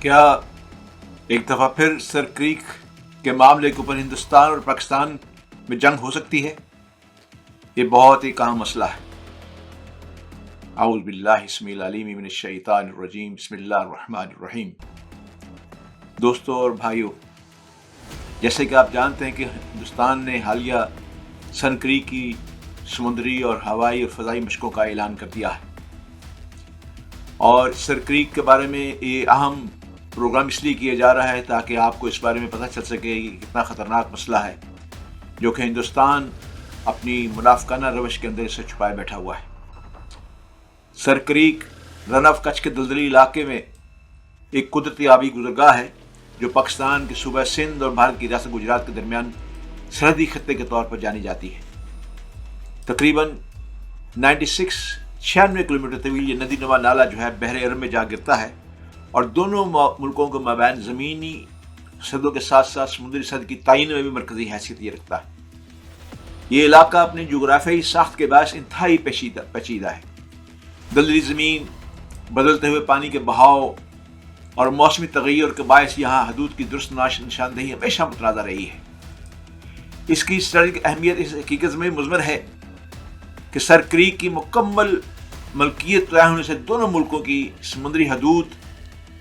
کیا ایک دفعہ پھر سر کریک کے معاملے کے اوپر ہندوستان اور پاکستان میں جنگ ہو سکتی ہے؟ یہ بہت ہی اہم مسئلہ ہے۔ اعوذ باللہ السمیع العلیم من الشیطان الرجیم، بسم اللہ الرحمن الرحیم۔ دوستو اور بھائیو، جیسے کہ آپ جانتے ہیں کہ ہندوستان نے حالیہ سن کریک کی سمندری اور ہوائی اور فضائی مشقوں کا اعلان کر دیا ہے، اور سر کریک کے بارے میں یہ اہم پروگرام اس لیے کیا جا رہا ہے تاکہ آپ کو اس بارے میں پتہ چل سکے کہ کتنا خطرناک مسئلہ ہے جو کہ ہندوستان اپنی منافقانہ روش کے اندر اسے چھپائے بیٹھا ہوا ہے۔ سر کریک رن آف کچھ کے دلدلی علاقے میں ایک قدرتی آبی گزرگاہ ہے جو پاکستان کے صوبہ سندھ اور بھارت کی ریاست گجرات کے درمیان سرحدی خطے کے طور پر جانی جاتی ہے۔ تقریباً 96 کلومیٹر طویل یہ ندی نما نالہ جو ہے بحر عرب میں جا گرتا ہے اور دونوں ملکوں کے مابین زمینی سرحدوں کے ساتھ ساتھ سمندری سرحد کی تعین میں بھی مرکزی حیثیت یہ رکھتا ہے۔ یہ علاقہ اپنی جغرافیائی ساخت کے باعث انتہائی پیچیدہ ہے۔ دلدلی زمین، بدلتے ہوئے پانی کے بہاؤ اور موسمی تغیر کے باعث یہاں حدود کی درست نشاندہی ہمیشہ متنازع رہی ہے۔ اس کی اسٹریٹجک اہمیت اس حقیقت میں مضمر ہے کہ سر کریک کی مکمل ملکیت طے ہونے سے دونوں ملکوں کی سمندری حدود،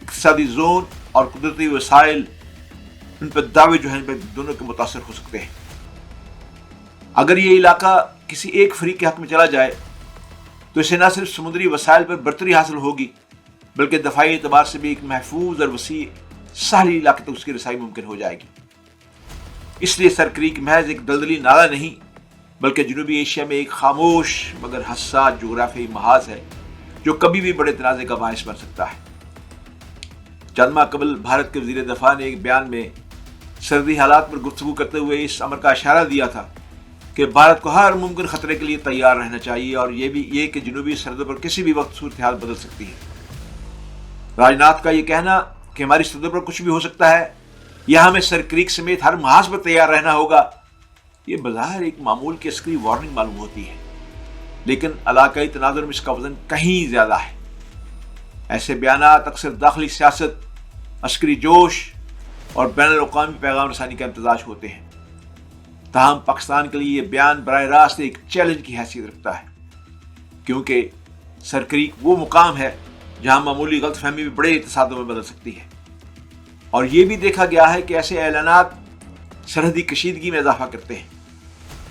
اقتصادی زون اور قدرتی وسائل، ان پر دعوے جو ہیں دونوں کے متاثر ہو سکتے ہیں۔ اگر یہ علاقہ کسی ایک فریق کے حق میں چلا جائے تو اسے نہ صرف سمندری وسائل پر برتری حاصل ہوگی بلکہ دفاعی اعتبار سے بھی ایک محفوظ اور وسیع ساحلی علاقے تک اس کی رسائی ممکن ہو جائے گی۔ اس لیے سر کریک محض ایک دلدلی نالہ نہیں بلکہ جنوبی ایشیا میں ایک خاموش مگر حساس جغرافیائی محاذ ہے جو کبھی بھی بڑے تنازع کا باعث بن سکتا ہے۔ چند ماہ قبل بھارت کے وزیر دفاع نے ایک بیان میں سرحدی حالات پر گفتگو کرتے ہوئے اس امر کا اشارہ دیا تھا کہ بھارت کو ہر ممکن خطرے کے لیے تیار رہنا چاہیے، اور یہ کہ جنوبی سرحدوں پر کسی بھی وقت صورتحال بدل سکتی ہے۔ راجناتھ کا یہ کہنا کہ ہماری سرحدوں پر کچھ بھی ہو سکتا ہے یا ہمیں سر کریک سمیت ہر محاذ پر تیار رہنا ہوگا، یہ بظاہر ایک معمول کی عسکری وارننگ معلوم ہوتی ہے، لیکن علاقائی تناظر میں اس کا وزن کہیں زیادہ ہے۔ ایسے بیانات اکثر داخلی سیاست، عسکری جوش اور بین الاقوامی پیغام رسانی کا امتزاج ہوتے ہیں۔ تاہم پاکستان کے لیے یہ بیان براہ راست ایک چیلنج کی حیثیت رکھتا ہے، کیونکہ سر کریک وہ مقام ہے جہاں معمولی غلط فہمی بھی بڑے تصادم میں بدل سکتی ہے، اور یہ بھی دیکھا گیا ہے کہ ایسے اعلانات سرحدی کشیدگی میں اضافہ کرتے ہیں،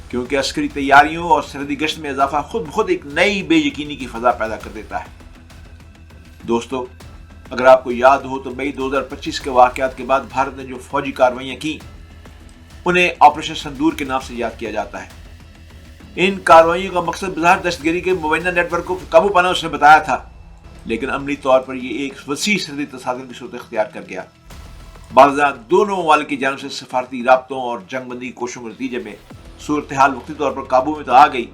کیونکہ عسکری تیاریوں اور سرحدی گشت میں اضافہ خود بخود ایک نئی بے یقینی کی فضا پیدا کر دیتا ہے۔ دوستو، اگر آپ کو یاد ہو تو مئی 2025 کے واقعات کے بعد بھارت نے جو فوجی کارروائیاں کی انہیں آپریشن سندور کے نام سے یاد کیا جاتا ہے۔ ان کارروائیوں کا مقصد بظاہر دہشت گردی کے مبینہ نیٹ ورک کو قابو پانا اس نے بتایا تھا، لیکن عملی طور پر یہ ایک وسیع سرحدی تصادم کی صورت اختیار کر گیا۔ بعض دونوں ممالک کی جانب سے سفارتی رابطوں اور جنگ بندی کی کوششوں کے نتیجے میں صورتحال وقتی طور پر قابو میں تو آ گئی،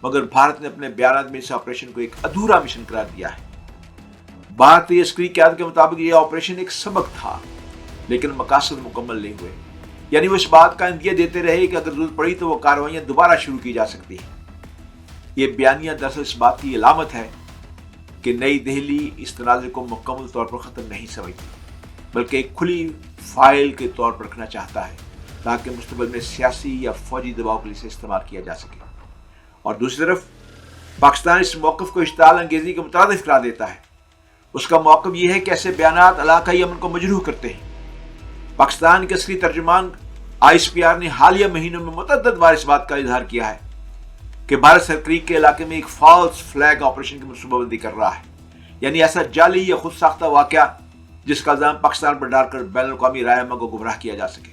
مگر بھارت نے اپنے بیانات میں اس آپریشن کو ایک ادھورا مشن قرار دیا ہے۔ بھارتی عسکری قیادت کے مطابق یہ آپریشن ایک سبق تھا، لیکن مقاصد مکمل نہیں ہوئے، یعنی وہ اس بات کا اندیہ دیتے رہے کہ اگر ضرورت پڑی تو وہ کارروائیاں دوبارہ شروع کی جا سکتی ہیں۔ یہ بیانیہ دراصل اس بات کی علامت ہے کہ نئی دہلی اس تنازع کو مکمل طور پر ختم نہیں سمجھتی بلکہ ایک کھلی فائل کے طور پر رکھنا چاہتا ہے تاکہ مستقبل میں سیاسی یا فوجی دباؤ کے لیے اسے استعمال کیا جا سکے۔ اور دوسری طرف پاکستان اس موقف کو اشتعال انگیزی کے مترادف قرار دیتا ہے۔ اس کا موقف یہ ہے کہ ایسے بیانات علاقائی امن کو مجروح کرتے ہیں۔ پاکستان کے عسکری ترجمان ISPR نے حالیہ مہینوں میں متعدد بار اس بات کا اظہار کیا ہے کہ بھارت سر کریک کے علاقے میں ایک فالس فلیگ آپریشن کی منصوبہ بندی کر رہا ہے، یعنی ایسا جعلی یا خود ساختہ واقعہ جس کا الزام پاکستان پر ڈال کر بین الاقوامی رائے عامہ کو گمراہ کیا جا سکے۔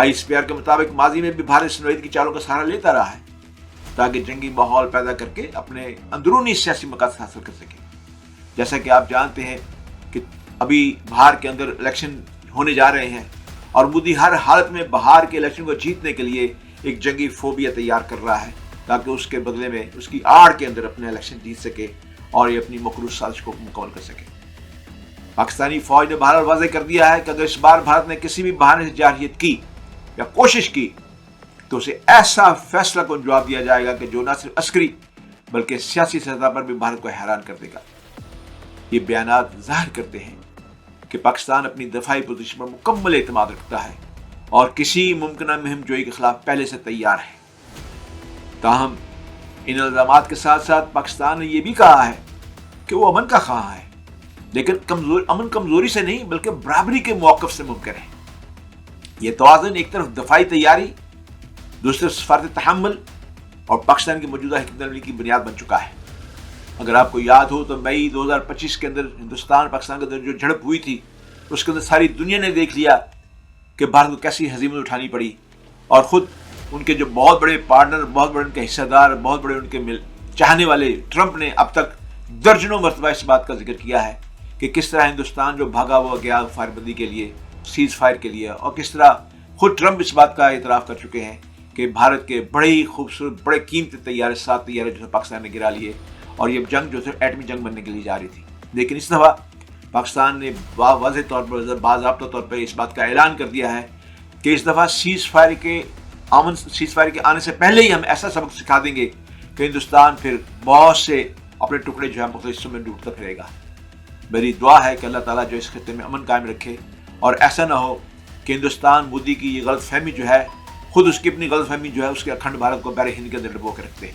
ISPR کے مطابق ماضی میں بھی بھارت اس نوعیت کی چالوں کا سہارا لیتا رہا ہے تاکہ جنگی ماحول پیدا کر کے اپنے اندرونی سیاسی مقاصد حاصل کر سکے۔ جیسا کہ آپ جانتے ہیں کہ ابھی بہار کے اندر الیکشن ہونے جا رہے ہیں اور مودی ہر حالت میں بہار کے الیکشن کو جیتنے کے لیے ایک جنگی فوبیا تیار کر رہا ہے تاکہ اس کے بدلے میں اس کی آڑ کے اندر اپنے الیکشن جیت سکے اور یہ اپنی مخلوط سازش کو مکمل کر سکے۔ پاکستانی فوج نے بہرحال واضح کر دیا ہے کہ اگر اس بار بھارت نے کسی بھی بہانے سے جارحیت کی یا کوشش کی تو اسے ایسا فیصلہ کو جواب دیا جائے گا کہ جو نہ صرف عسکری بلکہ سیاسی سطح پر بھی بھارت کو حیران کر دے گا۔ یہ بیانات ظاہر کرتے ہیں کہ پاکستان اپنی دفاعی پوزیشن پر مکمل اعتماد رکھتا ہے اور کسی ممکنہ مہم جوئی کے خلاف پہلے سے تیار ہے۔ تاہم ان الزامات کے ساتھ ساتھ پاکستان نے یہ بھی کہا ہے کہ وہ امن کا خواہاں ہے، لیکن امن کمزوری سے نہیں بلکہ برابری کے موقف سے ممکن ہے۔ یہ توازن ایک طرف دفاعی تیاری، دوسری طرف سفارت تحمل اور پاکستان کی موجودہ حکمت عملی کی بنیاد بن چکا ہے۔ اگر آپ کو یاد ہو تو مئی 2025 کے اندر ہندوستان پاکستان کے اندر جو جھڑپ ہوئی تھی، اس کے اندر ساری دنیا نے دیکھ لیا کہ بھارت کو کیسی ہزیمت اٹھانی پڑی، اور خود ان کے جو بہت بڑے پارٹنر، بہت بڑے ان کے حصہ دار، بہت بڑے ان کے چاہنے والے ٹرمپ نے اب تک درجنوں مرتبہ اس بات کا ذکر کیا ہے کہ کس طرح ہندوستان جو بھاگا ہوا گیا فائر بندی کے لیے، سیز فائر کے لیے، اور کس طرح خود ٹرمپ اس بات کا اعتراف کر چکے ہیں کہ بھارت کے بڑے ہی خوبصورت، بڑے قیمتی طیارے، 7 طیارے جو ہے پاکستان نے گرا لیے، اور یہ جنگ جو ہے ایٹمی جنگ بننے کے لیے جا رہی تھی۔ لیکن اس دفعہ پاکستان نے واضح طور پر، باضابطہ طور پر اس بات کا اعلان کر دیا ہے کہ اس دفعہ سیز فائر کے آنے سے پہلے ہی ہم ایسا سبق سکھا دیں گے کہ ہندوستان پھر بہت سے اپنے ٹکڑے جو ہے مختلف حصوں میں ڈوبتا پھرے گا۔ میری دعا ہے کہ اللہ تعالیٰ جو اس خطے میں امن قائم رکھے، اور ایسا نہ ہو کہ ہندوستان مودی کی یہ غلط فہمی جو ہے، خود اس کی اپنی غلط فہمی جو ہے اس کے اکھنڈ بھارت کو بحر ہند کے اندر ڈبو کے رکھتے ہیں۔